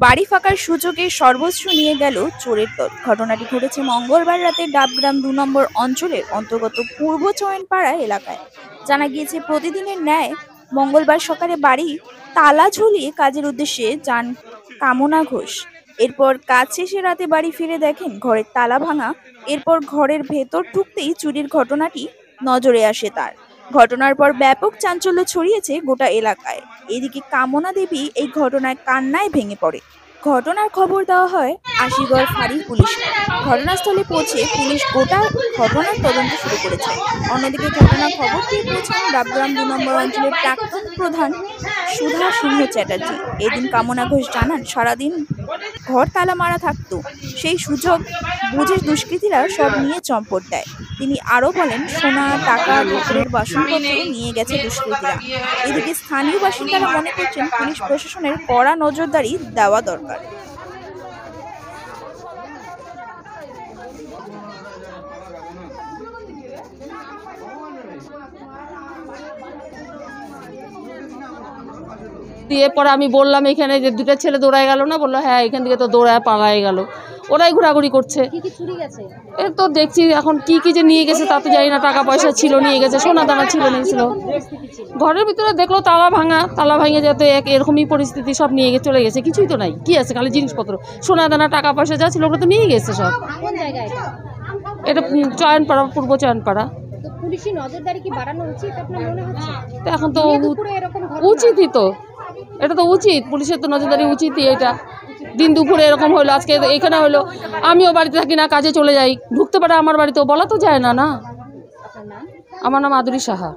বাড়ি ফাঁকার সুযোগে সর্বস্ব নিয়ে গেল চোরের দল। ঘটনাটি ঘটেছে মঙ্গলবার রাতে ডাবগ্রাম ২ নম্বর অঞ্চলের অন্তর্গত পূর্ব চয়নপাড়া এলাকায়। জানা গিয়েছে, প্রতিদিনের ন্যায় মঙ্গলবার সকালে বাড়ি তালা ঝুলিয়ে কাজের উদ্দেশ্যে যান কামনা ঘোষ। এরপর কাজ শেষে রাতে বাড়ি ফিরে দেখেন ঘরের তালা ভাঙা। এরপর ঘরের ভেতর ঢুকতেই চুরির ঘটনাটি নজরে আসে তার। ঘটনার পর ব্যাপক চাঞ্চল্য ছড়িয়েছে গোটা এলাকায়। এদিকে কামনা দেবী এই ঘটনায় কান্নায় ভেঙে পড়ে। ঘটনার খবর দেওয়া হয় আশিগড় ফাঁড়ির পুলিশকে। ঘটনাস্থলে পৌঁছে পুলিশ গোটা ঘটনার তদন্ত শুরু করেছে। অন্যদিকে ঘটনার খবর পেয়ে পৌঁছান ডাবগ্রাম ২ নম্বর অঞ্চলের প্রাক্তন প্রধান সুধা সিংহ চ্যাটার্জি। এদিন কামনা ঘোষ জানান, সারাদিন ঘর তালা মারা থাকতো, সেই সুযোগ বুঝে দুষ্কৃতীরা সব নিয়ে চম্পট দেয়। তিনি আরও বলেন, সোনা, টাকা, ঠাকুরের বাসনপত্র নিয়ে গেছে দুষ্কৃতীরা। এদিকে স্থানীয় বাসিন্দারা মনে করছেন পুলিশ প্রশাসনের কড়া নজরদারি দেওয়া দরকার। দিয়ে পরে আমি বললাম এখানে যে দুটো ছেলে দৌড়ায় গেল না, বললো হ্যাঁ এখান থেকে তো দৌড়ায় পালায় গেল, ওরাই ঘোরাঘুরি করছে। এই তো দেখছি এখন কি কি যে নিয়ে গেছে তা তো জানি না। টাকা পয়সা ছিল নিয়ে গেছে, সোনা দানা ছিল নিয়েছিল। ঘরের ভিতরে দেখলো তালা ভাঙে যাতে এরকমই পরিস্থিতি, সব নিয়ে গিয়ে চলে গেছে। কিছুই তো নাই, কি আছে খালি জিনিসপত্র, সোনা দানা টাকা পয়সা যা ছিল ওগুলো তো নিয়ে গেছে সব। এটা চয়নপাড়া, পূর্ব চয়নপাড়া। তো এখন তো উচিতই তো, এটা তো উচিত, পুলিশের তো নজরদারি উচিতই। এটা দিন দুপুরে এরকম হলো, আজকে এখানে হলো। আমিও বাড়িতে থাকি না, কাজে চলে যাই, ঢুকতে পারে আমার বাড়িতেও, বলা তো যায় না। না, আমার নাম আদুরি সাহা।